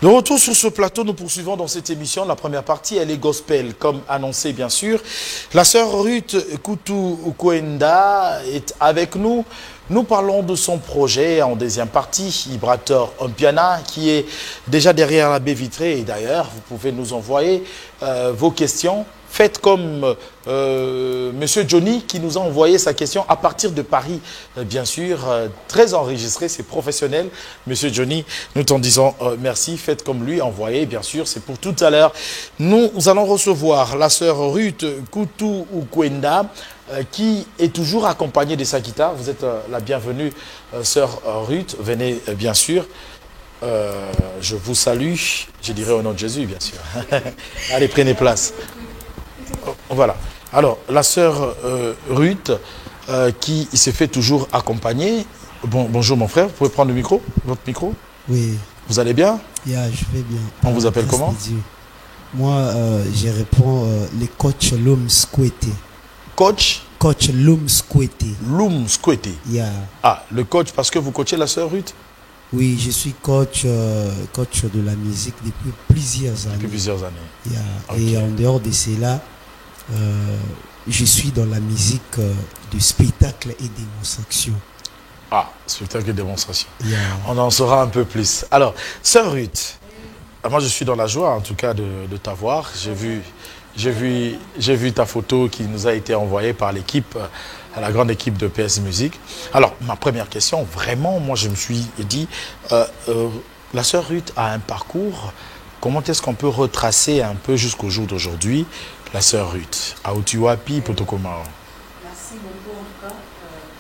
De retour sur ce plateau, nous poursuivons dans cette émission. La première partie, elle est gospel, comme annoncé bien sûr. La sœur Ruth Koutou-Kwenda est avec nous. Nous parlons de son projet en deuxième partie, Vibrator Ompiana, qui est déjà derrière la baie vitrée. Et d'ailleurs, vous pouvez nous envoyer vos questions. Faites comme Monsieur Johnny qui nous a envoyé sa question à partir de Paris, bien sûr, très enregistré, c'est professionnel. Monsieur Johnny, nous t'en disons merci, faites comme lui, envoyez, bien sûr, c'est pour tout à l'heure. Nous allons recevoir la sœur Ruth Koutou-Kwenda qui est toujours accompagnée de sa guitare. Vous êtes la bienvenue, sœur Ruth, venez bien sûr. Je vous salue, je dirais au nom de Jésus, bien sûr. Allez, prenez place. Voilà. Alors, la sœur Ruth, qui se fait toujours accompagner. Bonjour mon frère, vous pouvez prendre le micro, votre micro? Oui. Vous allez bien? Yeah, je vais bien. On vous appelle comment? Moi, je réponds le coach Loum Skwete. Coach? Coach Loum Skwete. Loum Skwete. Yeah. Ah, le coach parce que vous coachez la sœur Ruth? Oui, je suis coach, coach de la musique depuis plusieurs années. Depuis plusieurs années. Yeah. Okay. Et en dehors de cela, je suis dans la musique de spectacle et démonstration. Ah, spectacle et démonstration. Yeah. On en saura un peu plus. Alors, sœur Ruth, moi je suis dans la joie en tout cas de t'avoir. J'ai vu ta photo qui nous a été envoyée par l'équipe, la grande équipe de PS Musique. Alors, ma première question, vraiment, moi je me suis dit, la sœur Ruth a un parcours. Comment est-ce qu'on peut retracer un peu jusqu'au jour d'aujourd'hui la sœur Ruth? Aoutiwapi, Potokomao. Merci beaucoup en tout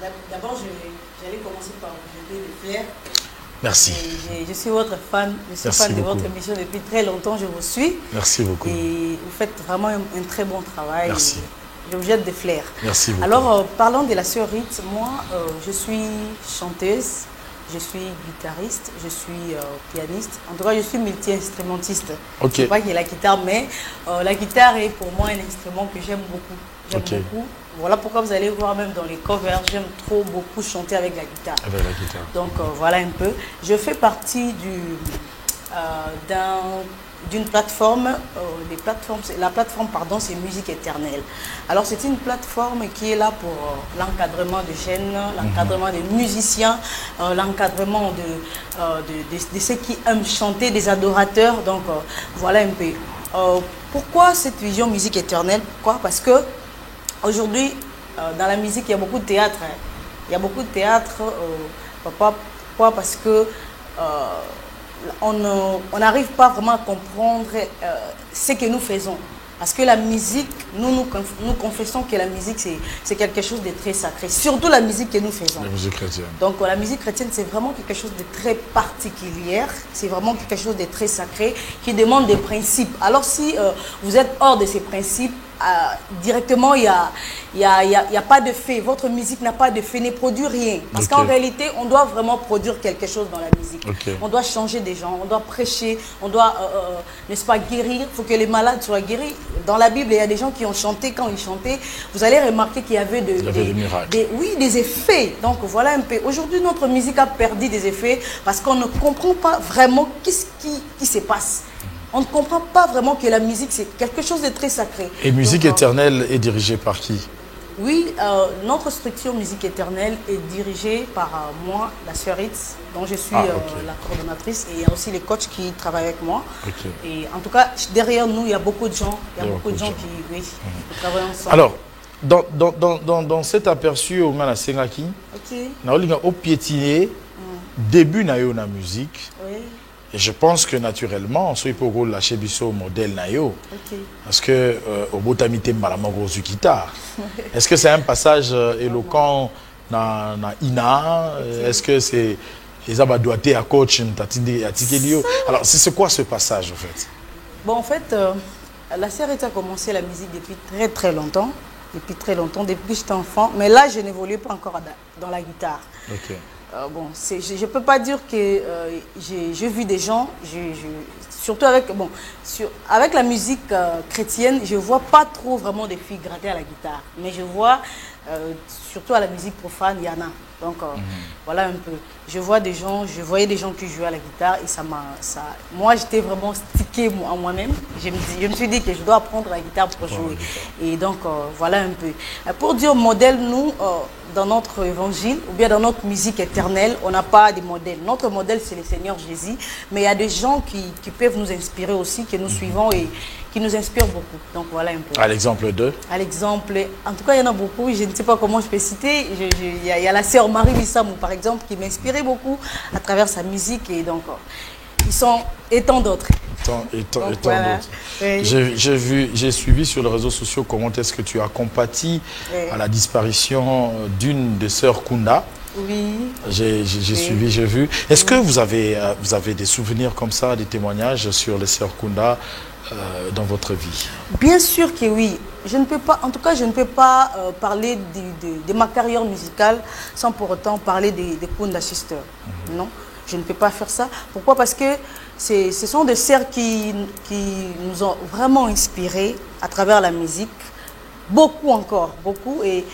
cas. D'abord, j'allais commencer par vous jeter des fleurs. Merci. Je suis votre fan, je suis fan de votre émission depuis très longtemps, je vous suis. Merci beaucoup. Et vous faites vraiment un très bon travail. Merci. Je vous jette des fleurs. Merci beaucoup. Alors, parlons de la sœur Ruth. Moi, je suis chanteuse, je suis guitariste, je suis pianiste. En tout cas, je suis multi-instrumentiste. Ok. Je ne sais pas qu'il y a la guitare, mais la guitare est pour moi un instrument que j'aime beaucoup. J'aime beaucoup. Voilà pourquoi vous allez voir même dans les covers, j'aime trop beaucoup chanter avec la guitare. Avec la guitare. Donc voilà un peu. Je fais partie d'une plateforme, la plateforme pardon, c'est Musique Éternelle. Alors c'est une plateforme qui est là pour l'encadrement de jeunes, l'encadrement des musiciens, l'encadrement de ceux qui aiment chanter, des adorateurs. Donc voilà un peu. Pourquoi cette vision Musique Éternelle? Pourquoi? Parce que aujourd'hui, dans la musique, il y a beaucoup de théâtre. Hein. Il y a beaucoup de théâtre. Pourquoi? Parce que on n'arrive pas vraiment à comprendre ce que nous faisons. Parce que la musique, nous confessons que la musique, c'est quelque chose de très sacré. Surtout la musique que nous faisons. La musique chrétienne. Donc la musique chrétienne, c'est vraiment quelque chose de très particulier. C'est vraiment quelque chose de très sacré qui demande des principes. Alors si vous êtes hors de ces principes, directement, il n'y a pas de fait. Votre musique n'a pas de fait, ne produit rien. Parce qu'en réalité, on doit vraiment produire quelque chose dans la musique. On doit changer des gens, on doit prêcher, on doit, n'est-ce pas, guérir. Il faut que les malades soient guéris. Dans la Bible, il y a des gens qui ont chanté. Quand ils chantaient, vous allez remarquer qu'il y avait des miracles. Oui, des effets. Donc voilà un peu. Aujourd'hui, notre musique a perdu des effets parce qu'on ne comprend pas vraiment qu'est-ce qui se passe. On ne comprend pas vraiment que la musique, c'est quelque chose de très sacré. Et Musique Éternelle est dirigée par qui? Oui, notre structure Musique Éternelle est dirigée par moi, la sœur Ritz, dont je suis la coordonnatrice. Et il y a aussi les coachs qui travaillent avec moi. Et en tout cas, derrière nous, il y a beaucoup de gens. Il y a beaucoup de gens qui travaillent ensemble. Alors, dans cet aperçu, on a la Sengaki, on a piétiné début de la musique. Oui. Et je pense que naturellement, on peut lâcher le modèle nayo. Parce que au botamité malamango guitare. Est-ce que c'est un passage éloquent na ina? Est-ce que c'est les abadoité à coach alors c'est quoi ce passage en fait? Bon, en fait, la sœur a commencé la musique depuis très longtemps. Depuis que j'étais enfant. Mais là, je n'évoluais pas encore dans la guitare. bon, je ne peux pas dire que j'ai vu des gens, surtout avec, bon, avec la musique chrétienne, je ne vois pas trop vraiment des filles gratter à la guitare. Mais je vois, surtout à la musique profane, il y en a. Donc voilà un peu. Je voyais des gens qui jouaient à la guitare et moi j'étais vraiment stickée en moi-même. Je me suis dit que je dois apprendre la guitare pour jouer. Et donc voilà un peu. Pour dire modèle, nous, dans notre évangile ou bien dans notre musique éternelle, on n'a pas de modèle. Notre modèle c'est le Seigneur Jésus, mais il y a des gens qui peuvent nous inspirer aussi, que nous suivons et qui nous inspirent beaucoup. Donc voilà un peu. À l'exemple de? À l'exemple, en tout cas il y en a beaucoup, je ne sais pas comment je peux citer. Il y a la sœur Marie Missamou par exemple qui m'inspirait beaucoup à travers sa musique et donc ils sont et tant d'autres. Et tant d'autres. Oui. J'ai suivi sur les réseaux sociaux comment est-ce que tu as compati à la disparition d'une des sœurs Kunda. Oui. J'ai suivi, j'ai vu. Est-ce que vous avez des souvenirs comme ça, des témoignages sur les sœurs Kunda dans votre vie? Bien sûr que oui. Je ne peux pas, en tout cas, je ne peux pas parler de ma carrière musicale sans pour autant parler des Kunda Sisters. Non, je ne peux pas faire ça. Pourquoi? Parce que ce sont des sœurs qui nous ont vraiment inspirés à travers la musique. Beaucoup encore, beaucoup. Et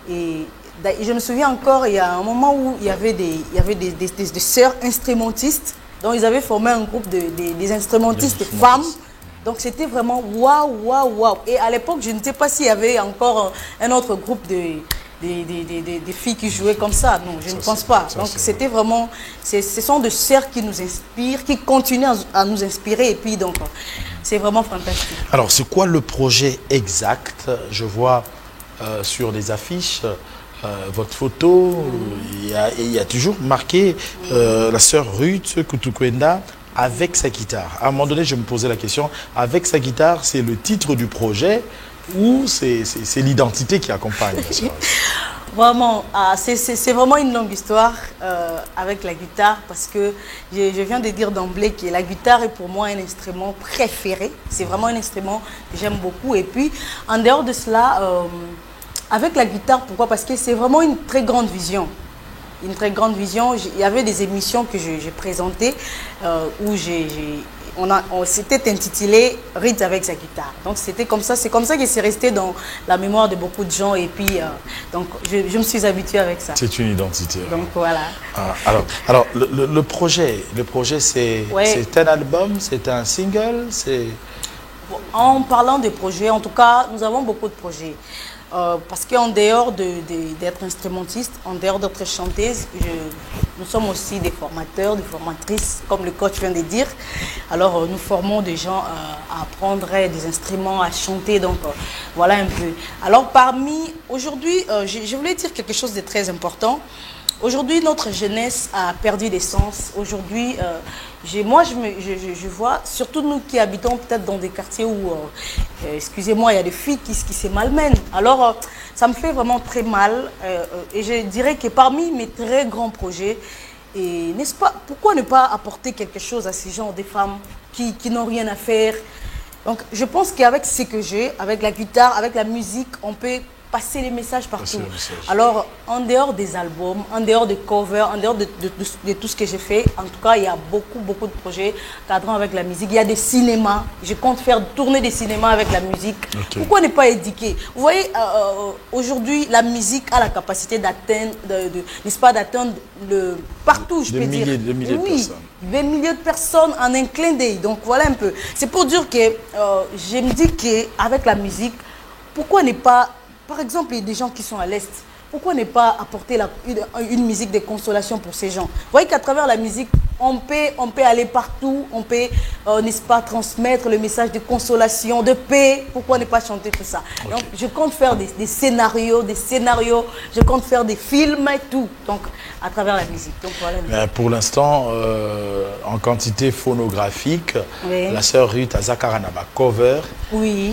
je me souviens encore, il y a un moment où il y avait des sœurs instrumentistes. Donc, ils avaient formé un groupe des instrumentistes femmes. Donc, c'était vraiment waouh, waouh, waouh. Et à l'époque, je ne sais pas s'il y avait encore un autre groupe des filles qui jouaient comme ça. Non, je ne pense pas. Donc, c'était vraiment... Ce sont des sœurs qui nous inspirent, qui continuent à nous inspirer. Et puis, donc, c'est vraiment fantastique. Alors, c'est quoi le projet exact? Je vois sur les affiches... votre photo, il y a toujours marqué la sœur Ruth Kutukwenda avec sa guitare. À un moment donné, je me posais la question, avec sa guitare, c'est le titre du projet ou c'est l'identité qui accompagne? Vraiment, c'est vraiment une longue histoire avec la guitare parce que je viens de dire d'emblée que la guitare est pour moi un instrument préféré. C'est vraiment un instrument que j'aime beaucoup. Et puis, en dehors de cela... avec la guitare, pourquoi? Parce que c'est vraiment une très grande vision. Une très grande vision. Il y avait des émissions que j'ai présentées où c'était intitulé « Rite avec sa guitare ». Donc c'était comme ça, c'est comme ça que c'est resté dans la mémoire de beaucoup de gens et puis donc je me suis habituée avec ça. C'est une identité. Donc voilà. Alors le projet c'est un album, c'est un single, c'est... En parlant des projets, en tout cas, nous avons beaucoup de projets. Parce qu'en dehors d'être instrumentiste, en dehors d'être chanteuse, nous sommes aussi des formateurs, des formatrices, comme le coach vient de dire. Alors, nous formons des gens à apprendre des instruments, à chanter. Donc, voilà un peu. Alors, aujourd'hui, je voulais dire quelque chose de très important. Aujourd'hui, notre jeunesse a perdu des sens. Aujourd'hui, moi, je vois, surtout nous qui habitons peut-être dans des quartiers où, excusez-moi, il y a des filles qui se malmènent. Alors, ça me fait vraiment très mal. Et je dirais que parmi mes très grands projets, n'est-ce pas, pourquoi ne pas apporter quelque chose à ces gens, des femmes qui n'ont rien à faire? Donc, je pense qu'avec ce que j'ai, avec la guitare, avec la musique, on peut passer les messages partout. Alors, en dehors des albums, en dehors des covers, en dehors de tout ce que j'ai fait, en tout cas, il y a beaucoup de projets cadrant avec la musique. Il y a des cinémas. Je compte faire tourner des cinémas avec la musique. Okay. Pourquoi ne pas éduquer? Vous voyez, aujourd'hui, la musique a la capacité d'atteindre, n'est-ce pas, d'atteindre partout, je peux dire. Des milliers de personnes. Des milliers de personnes en un clin d'œil. Donc, voilà un peu. C'est pour dire que je me dis qu'avec la musique, pourquoi ne pas... Par exemple, il y a des gens qui sont à l'Est. Pourquoi ne pas apporter une musique de consolation pour ces gens? Vous voyez qu'à travers la musique, on peut aller partout, on peut, n'est-ce pas, transmettre le message de consolation, de paix. Pourquoi ne pas chanter tout ça? Okay. Donc, je compte faire des scénarios, je compte faire des films et tout. Donc, à travers la musique. Donc, voilà. Pour l'instant, en quantité phonographique, la sœur Ruth a Zakaranaba cover,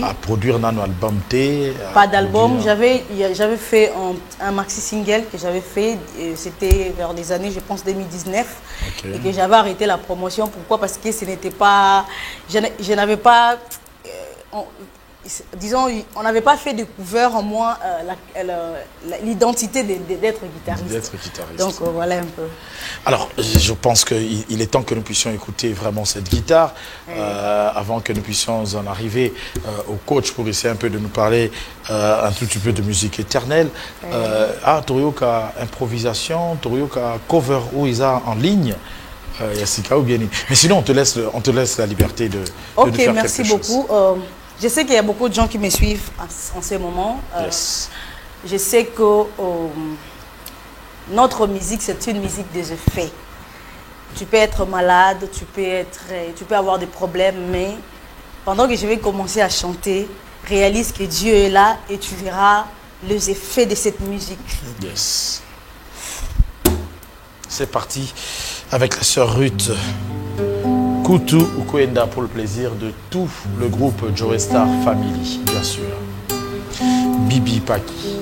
à produire un album T. Pas d'album, j'avais fait un maxi single que j'avais fait, c'était vers les années, je pense, 2019, et que j'avais arrêté la promotion. Pourquoi? Parce que ce n'était pas, je n'avais pas, disons, on n'avait pas fait découvert en moi l'identité d'être guitariste. D'être guitariste. Donc voilà un peu. Alors, je pense qu'il est temps que nous puissions écouter vraiment cette guitare avant que nous puissions en arriver au coach pour essayer un peu de nous parler un tout petit peu de musique éternelle. Torioka improvisation, Torioka cover où ils ont en ligne. Yassika ou bien. Mais sinon, on te laisse la liberté de nous faire merci quelque chose. beaucoup. Je sais qu'il y a beaucoup de gens qui me suivent en ce moment. Yes. Je sais que notre musique, c'est une musique des effets. Tu peux être malade, tu peux avoir des problèmes, mais pendant que je vais commencer à chanter, réalise que Dieu est là et tu verras les effets de cette musique. Yes. C'est parti avec la sœur Ruth Koutou Ukwenda pour le plaisir de tout le groupe Joe Star Family, bien sûr. Bibi Paki.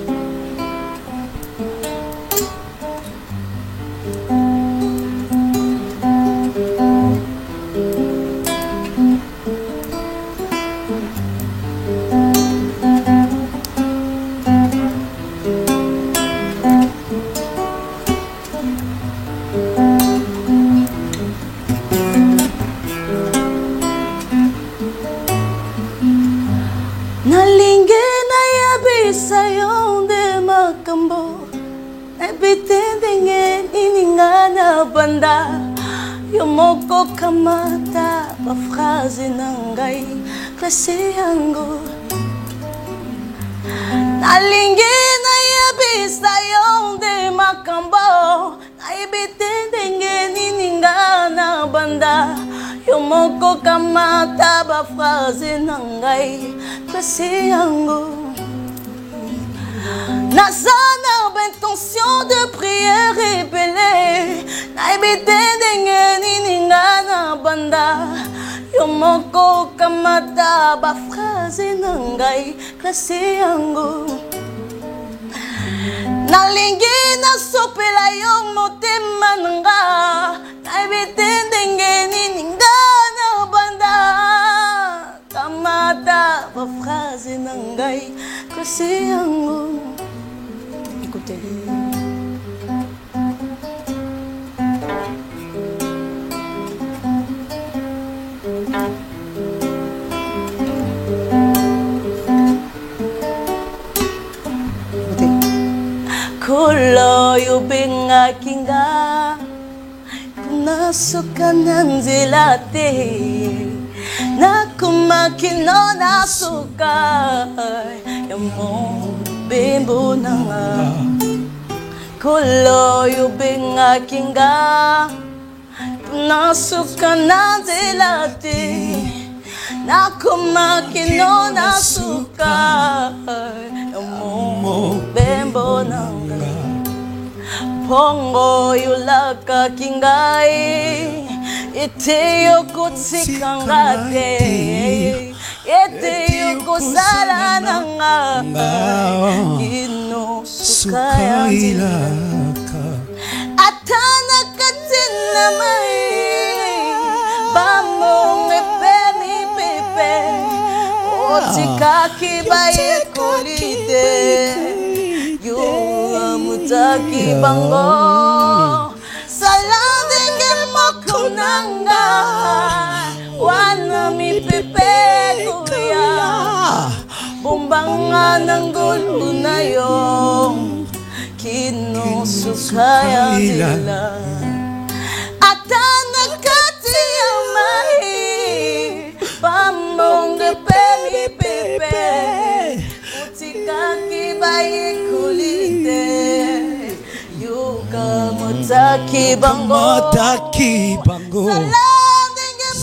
Yomoko kamata ba phrase nangai klase yango nalingi na yabisa yonde makambo naibite ndenge nininga na banda yomoko kamata ba phrase nangai klase yango Nazana intention de prière rébellée naibite ndenge nininga na banda yomoko kamata ba phrase nangai klase yango nalingi nasopela yo motema nanga naibite ndenge nininga na banda kamata ba phrase nangai klase yango. Écoutez. Kolo yobenga kinga kunasoka na nzela te nakoma kino nasuka yamo bembo nanga kolo yobenga kinga nasuka na nzela te nakoma kino nasuka yamo bembo nanga pongo yulaka kingai ete yokotika ngate ete yokosala nanga ino sukailaka atana katina mai bamonge pemi pepe otikaki baye kolide yo mutaki bango salandenge makunanga wana mi pepe kuya bumbanga nangulu na yo kino sukaya dila atana kati ya mai bamonge pemi pepe utikaki baye kulite yuka motaki bango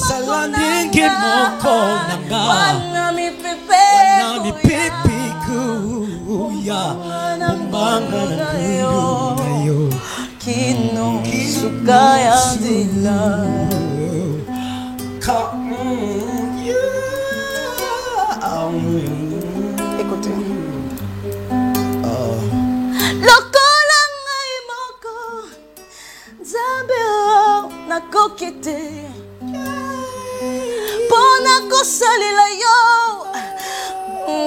salandenge moko nanga wana mi pepe kuya bumbanga nangulu kino sukaya dila écoutez lokola ngai moko nzambe nakokete pona kosalela yo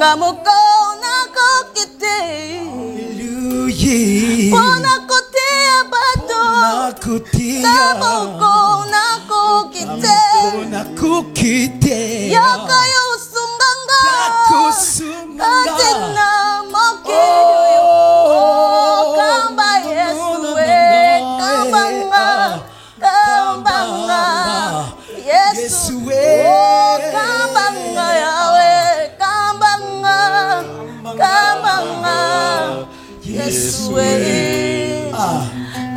Ngamoko nakokite. Pona kote abato. Ngamoko nakokite. Yakayo sunganga. Katina moke. Kamba Yesue. Kambanga. Kambanga. Yesue. Kambanga Yahweh. Kambanga. Kambanga. Yesue.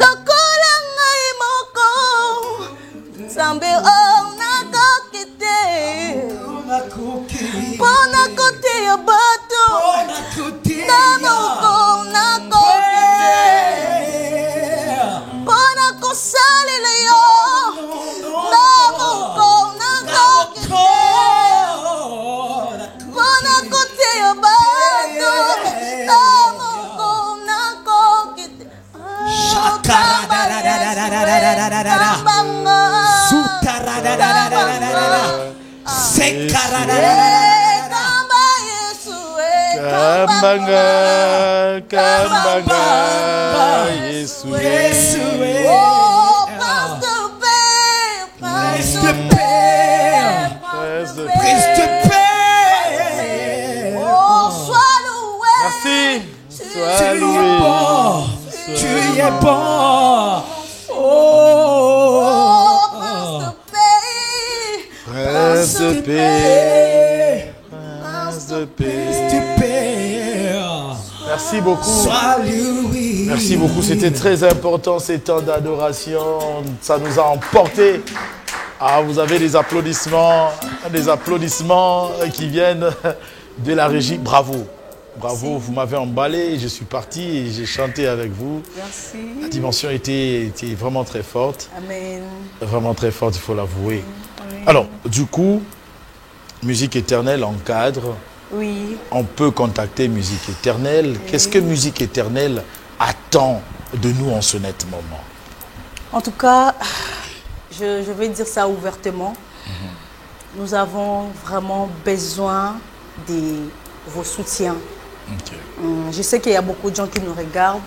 Lokola ngai moko. Zambe o nakokite. Pona kote ya bato. Namoko nakokite. Pona kosalela yo. Namoko nakokite. Pona kote ya bato. Namoko nakokite. Kambanga, Kambanga, Yesue. Oh, prince de paix, prince de paix, Prince de paix. Oh, sois loué. Merci. Sois Tu es loué. bon. Tu es bon. Oh, prince de paix, Prince de paix. Prince de paix. Merci beaucoup. Merci beaucoup. C'était très important ces temps d'adoration. Ça nous a emportés. Ah, vous avez des applaudissements qui viennent de la régie. Bravo. Bravo, vous m'avez emballé. Je suis parti et j'ai chanté avec vous. Merci. La dimension était vraiment très forte. Amen. Vraiment très forte, il faut l'avouer. Oui. Alors, du coup, Musique Éternelle encadre. Oui. On peut contacter Musique Éternelle. Oui. Qu'est-ce que Musique Éternelle attend de nous en ce net moment? En tout cas, je vais dire ça ouvertement. Nous avons vraiment besoin de vos soutiens. Ok. Je sais qu'il y a beaucoup de gens qui nous regardent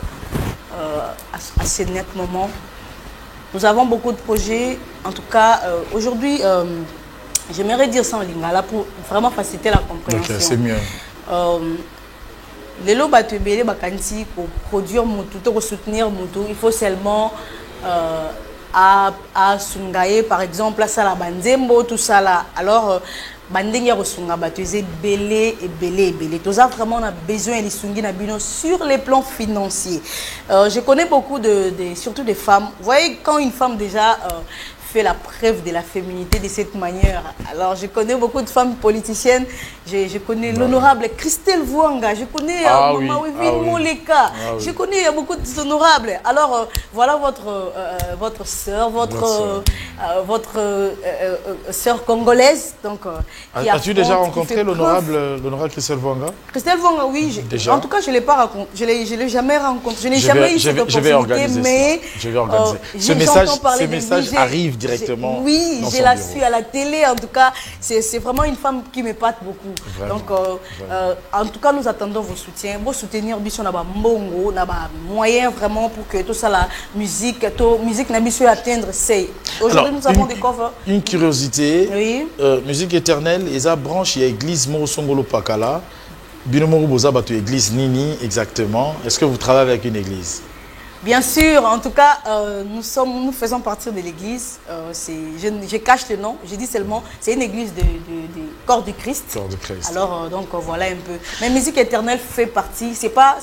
à ce net moment. Nous avons beaucoup de projets. En tout cas, aujourd'hui, j'aimerais dire ça en lingala pour vraiment faciliter la compréhension. Ok, c'est mieux. Les lots batubélés bakanti pour produire Moutou, pour soutenir Moutou, il faut seulement à Sungaye, par exemple, à Salabandembo, tout ça là. Alors, Bandinga Rosunga Batuzé, belé et belé et belé. Tout ça, vraiment, on a besoin de Sungi Nabino sur les plans financiers. Je connais beaucoup surtout des femmes. Vous voyez, quand une femme déjà fait la preuve de la féminité de cette manière. Alors, je connais beaucoup de femmes politiciennes. Je connais l'honorable Christelle Vouanga. Je connais Maman Wivine Moleka. Je connais, il y a beaucoup d'honorables. Alors, voilà votre sœur, votre sœur congolaise. Donc, as-tu déjà rencontré l'honorable Christelle Vouanga? Christelle Vouanga, oui. Déjà? En tout cas, je ne l'ai pas rencontré. Je ne l'ai jamais rencontré. Je n'ai jamais eu cette opportunité. Mais je vais organiser. Ce message arrive directement. Oui, je la suis à la télé. En tout cas, c'est vraiment une femme qui m'épate beaucoup. Vraiment, donc, en tout cas, nous attendons vos soutiens. Vos soutenir, Bisson, n'a pas mbongo, n'a pas moyen vraiment pour que tout ça, la musique n'a pas atteindre. Aujourd'hui, nous avons des covers. Une curiosité. Oui. Musique Éternelle, ils ont branché l'église Morosongolo Pakala. Binomoru Boza Batu église Nini, exactement. Est-ce que vous travaillez avec une église? Bien sûr, en tout cas, nous faisons partie de l'église. Je cache le nom, je dis seulement, c'est une église de corps du Christ. Corps du Christ. Alors, donc voilà un peu. Mais Musique Éternelle fait partie, c'est pas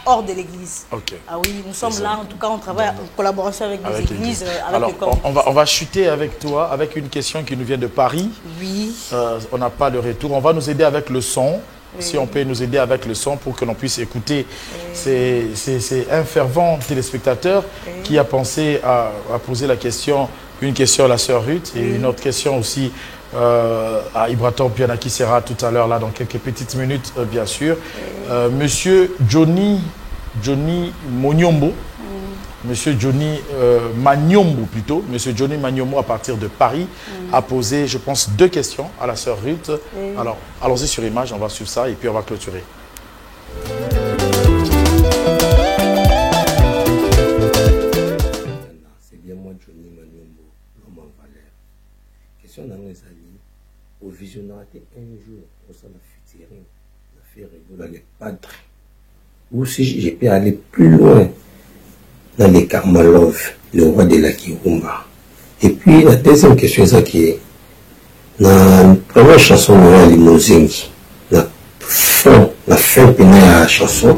hors de l'église. Ok. Ah oui, nous sommes là, en tout cas, on travaille en collaboration avec des églises, avec alors, le corps. on va chuter avec toi, avec une question qui nous vient de Paris. Oui. On n'a pas de retour. On va nous aider avec le son. Oui. Si on peut nous aider avec le son pour que l'on puisse écouter. Oui. C'est un fervent téléspectateur qui a pensé à poser une question à la sœur Ruth et une autre question aussi à Ibraton Piana qui sera tout à l'heure là dans quelques petites minutes Monsieur Johnny Monyombo Monsieur Johnny Magnombo plutôt. Monsieur Johnny Magnombo à partir de Paris a posé, je pense, 2 questions à la sœur Ruth. Alors, allons-y sur image, on va suivre ça et puis on va clôturer. C'est bien moi, Johnny Magnombo, l'homme en valeur. Question dans les alliés, au visionnaire un jour, au sein de la futurine, la faire rigoler les padres. Ou si j'ai pu aller plus loin dans les Karmalov, le roi de la Kirumba. Et puis la deuxième question, c'est que dans la première chanson de la limousine, la fin de la chanson,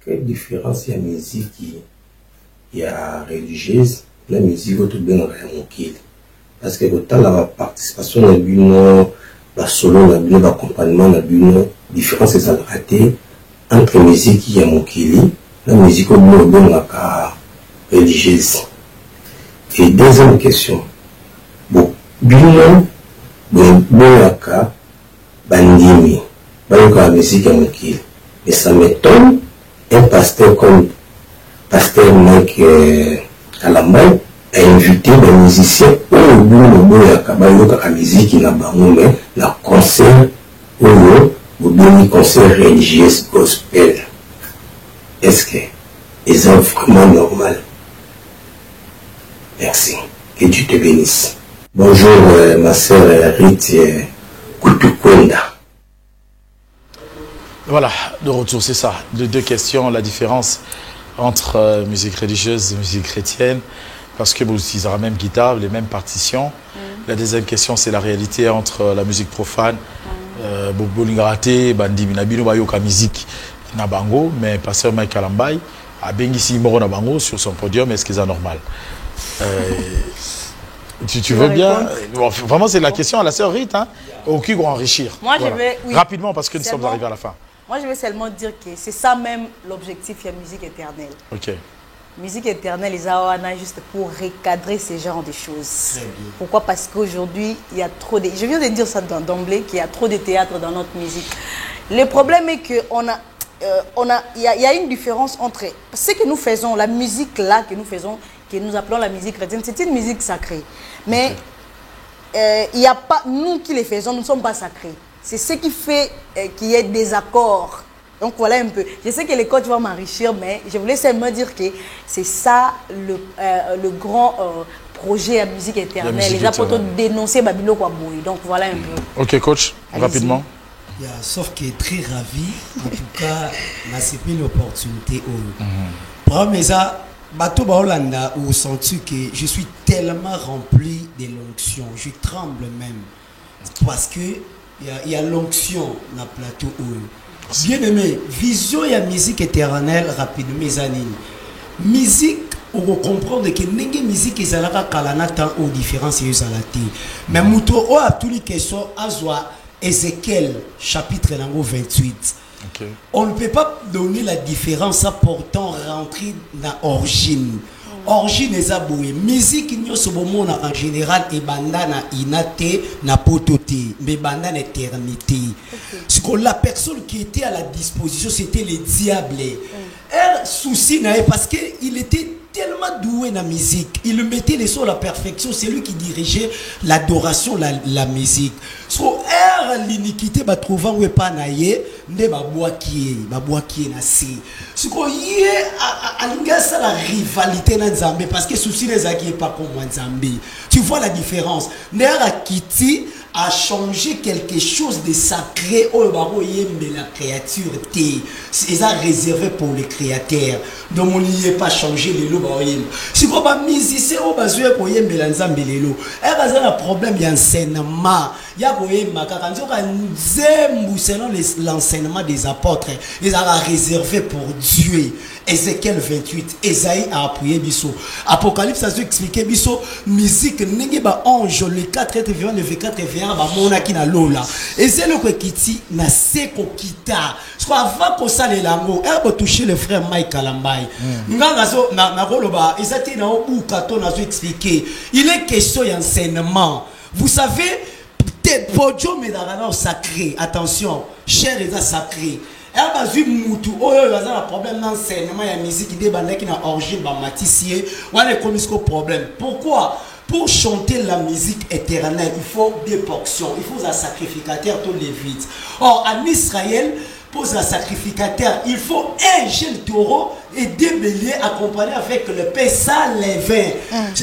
quelle différence il y a musique il y a religieuse la musique autre bien dans mon kill parce que autant la participation dans le la solo dans le accompagnement dans le différence c'est ça raté entre musique qui y a mon kill la musique au moins dans la religieuse. Et deuxième question bon bien la bandimi la musique à mon kill. Et ça m'étonne, un pasteur comme pasteur Mike Alambay a invité des musiciens au bout de la musique qui n'a pas mais la concert au concert religieux gospel. Est-ce que c'est vraiment normal? Merci. Que Dieu te bénisse. Bonjour ma sœur Rite Kutukwenda. Voilà, de retour, c'est ça. De 2 questions, la différence entre musique religieuse et musique chrétienne, parce que vous utilisez la même guitare, les mêmes partitions. La deuxième question, c'est la réalité entre la musique profane, Bolingarate, Bandi Minabino, Bayoka musique Nabango, mais pasteur Mike Alambay a Bengisi Moro Nabango sur son podium, est-ce que c'est normal? Tu veux bien bon, vraiment, c'est la question à la sœur Rite, hein? Au qui va enrichir. Moi, voilà. Je vais... Oui. Rapidement, parce que nous sommes arrivés à la fin. Moi, je vais seulement dire que c'est ça même l'objectif de la musique éternelle. Ok. Musique éternelle, les Awana, juste pour recadrer ce genre de choses. Pourquoi? Parce qu'aujourd'hui, il y a trop de... Je viens de dire ça d'emblée, qu'il y a trop de théâtre dans notre musique. Le problème est qu'il y a une différence entre ce que nous faisons, la musique là que nous faisons, que nous appelons la musique chrétienne, c'est une musique sacrée. Mais il n'y a pas, nous qui les faisons, nous ne sommes pas sacrés. C'est ce qui fait qu'il y ait des accords. Donc voilà un peu. Je sais que les coachs vont m'enrichir, mais je voulais seulement dire que c'est ça le grand projet à musique éternelle. Les apôtres dénoncer Babylone Kwaboui. Donc voilà un peu. Ok coach, rapidement. Yeah, sauf qu'il est très ravi. En tout cas, m'a accepté l'opportunité. Premier ça, Bato Baolanda, où sens-tu que je suis tellement rempli de l'onction. Je tremble même. Parce que il y a l'onction dans le plateau. Bien aimé, vision et musique éternelle rapidement, mes amis. Musique, on va comprendre que la musique est aux différences et mais Mouto a tous les questions à Ézéchiel chapitre 28. Okay. On ne peut pas donner la différence en portant rentrer dans l'origine. Origine est abouée. Musique en général et bandana inate na pototé, mais bandana éternité. Ce que la personne qui était à la disposition, c'était le diable. Un souci parce qu'il était tellement doué dans la musique. Il mettait les sons à la perfection. C'est lui qui dirigeait l'adoration, la musique. So, l'iniquité va trouver où pas naïe, mais va boire qui est nassé. Ce qu'on y est à la rivalité dans Zambé parce que souci les acquis pas comme moi Zambé. Tu vois la différence. Néa Kitty a changé quelque chose de sacré au baro mais la créature t'est c'est ça réservé pour les créateurs. Donc on n'y est pas changé les lots baroyem. Si on va musicien au besoin pour yembe la Zambé les lots. Un problème il y a enseignement. il y a selon l'enseignement des apôtres, ils ont réservé pour Dieu. Ézéchiel 28, Esaïe a appuyé Bisso. Apocalypse a expliqué Bisso, musique, n'est pas ange, le 4 et le 24 et monaki na lola. Et c'est le qui na seko kita. Je crois avant qu'on s'en les langues, elle va toucher le frère Mike Kalambay. Na roloba, Ezati na ou kato na expliqué. Il est question d'enseignement. Vous savez, peut-être podium est dans sacré. Attention, cher est sacré. Il y a un problème d'enseignement, il y a une musique qui est en origine, il y a un problème. Pourquoi? Pour chanter la musique éternelle, il faut des portions, il faut un sacrificateur tous les vides. Or, en Israël, pour un sacrificateur, il faut un jeune taureau et des béliers accompagnés avec le Pessah, les vins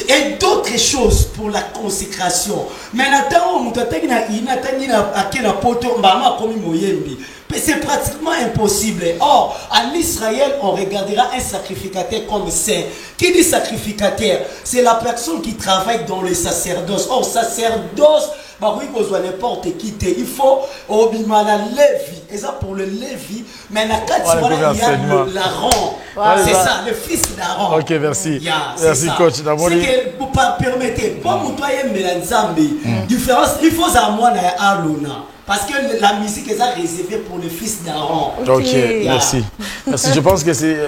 et d'autres choses pour la consécration. Mais c'est pratiquement impossible. Or, en Israël, on regardera un sacrificateur comme saint. Qui dit sacrificateur? C'est la personne qui travaille dans le sacerdoce. Or, sacerdoce, n'importe qui. Il faut obimana Lévi. Et ça pour le Lévi. Mais la carte, il y a l'Aaron. C'est ça, le fils d'Aaron. Ok, merci. Merci, coach. C'est que vous permettez, pour vous différence, il faut savoir à Aruna. Parce que la musique est réservée pour le fils d'Aaron. Ok, merci. Merci. Je pense que c'est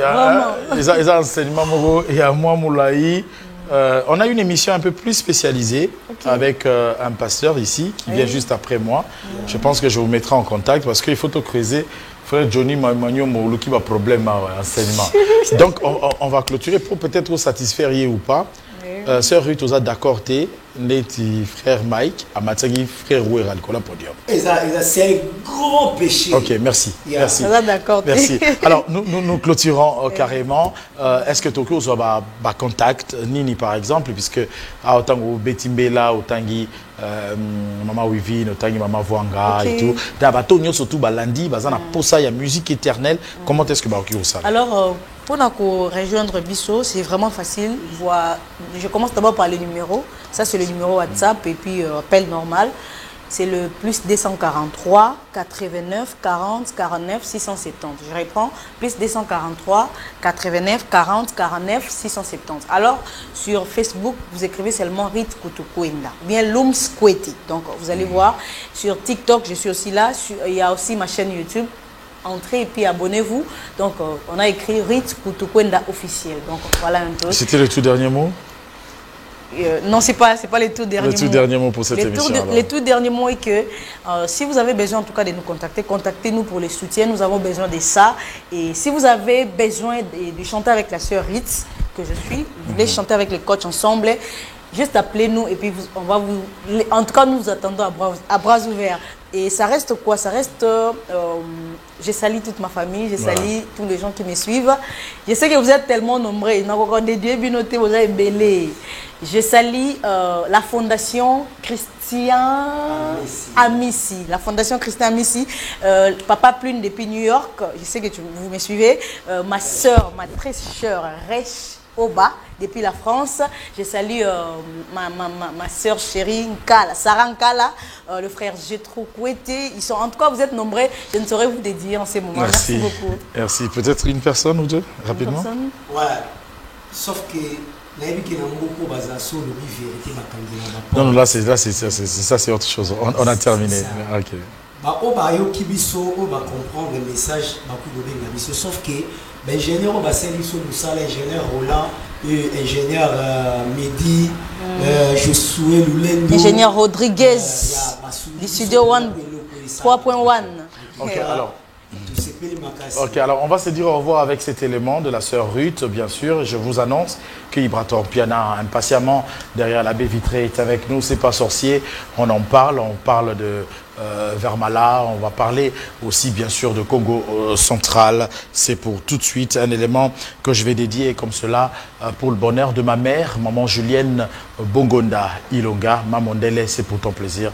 les enseignements et à moi, Moulaï. On a une émission un peu plus spécialisée avec un pasteur ici qui vient juste après moi. Je pense que je vous mettrai en contact parce qu'il faut te creuser. Frère Johnny Magno Moulou qui va problème à enseignement. Donc on va clôturer pour peut-être vous satisfaire ou pas. Sœur Ruth, vous êtes d'accord, Neti frère Mike, à Matsagi frère Ouera, le podium. C'est un gros péché. Ok, merci. Merci. D'accord. Merci. Alors, nous clôturons carrément. Est-ce que Tokyo soit contact Nini par exemple, puisque autant que Betimbela, autant que Maman Wivine, autant que Maman Vuanga et tout. D'abord, surtout Balandi, bazana posa ya musique éternelle. Comment est-ce que Baoki ça? Alors, pour nous rejoindre Bisso, c'est vraiment facile. Je commence d'abord par le numéro. Ça, c'est le numéro WhatsApp et puis appel normal. C'est le plus 243 89 40 49 670. Je reprends, plus 243 89 40 49 670. Alors, sur Facebook, vous écrivez seulement Rit Kutukwenda, bien Lums Kweti. Donc, vous allez voir. Sur TikTok, je suis aussi là. Il y a aussi ma chaîne YouTube. Entrez et puis abonnez-vous. Donc, on a écrit Rit Kutukwenda officiel. Donc, voilà un peu. C'était le tout dernier mot? Non, c'est pas les tout derniers mots. Le tout dernier mot pour cette émission. Le tout dernier mot est que si vous avez besoin en tout cas de nous contacter, contactez-nous pour les soutiens. Nous avons besoin de ça. Et si vous avez besoin de chanter avec la sœur Ritz, que je suis, vous voulez chanter avec les coachs ensemble, juste appelez-nous et puis on va vous... En tout cas, nous vous attendons à bras ouverts. Et ça reste quoi? Ça reste... je salue toute ma famille, je salue tous les gens qui me suivent. Je sais que vous êtes tellement nombreux. Je salue la fondation Christian Amici. La fondation Christian Amici. Papa Plune depuis New York. Je sais que vous me suivez. Ma soeur, ma très chère Resh Oba, depuis la France. Je salue ma soeur chérie Nkala, Sarah Nkala, le frère Jetro Kouete. Ils sont, en tout cas, vous êtes nombreux. Je ne saurais vous dédier en ces moments. Merci beaucoup. Merci. Peut-être une personne ou deux, rapidement. Ouais. Sauf que non, là, c'est ça, c'est autre chose. On a terminé. Ok. On va comprendre le message. Sauf que l'ingénieur l'ingénieur Roland, l'ingénieur Mehdi, Josué Lulendo, l'ingénieur Rodriguez, du studio 3.1. Ok, alors. Ok, alors on va se dire au revoir avec cet élément de la sœur Ruth, bien sûr. Je vous annonce que Ibrator Piana, impatiemment, derrière la baie vitrée, est avec nous. C'est pas sorcier, on parle de Vermala, on va parler aussi, bien sûr, de Congo central. C'est pour tout de suite un élément que je vais dédier comme cela pour le bonheur de ma mère, maman Julienne Bongonda Ilonga. Mamondele, c'est pour ton plaisir.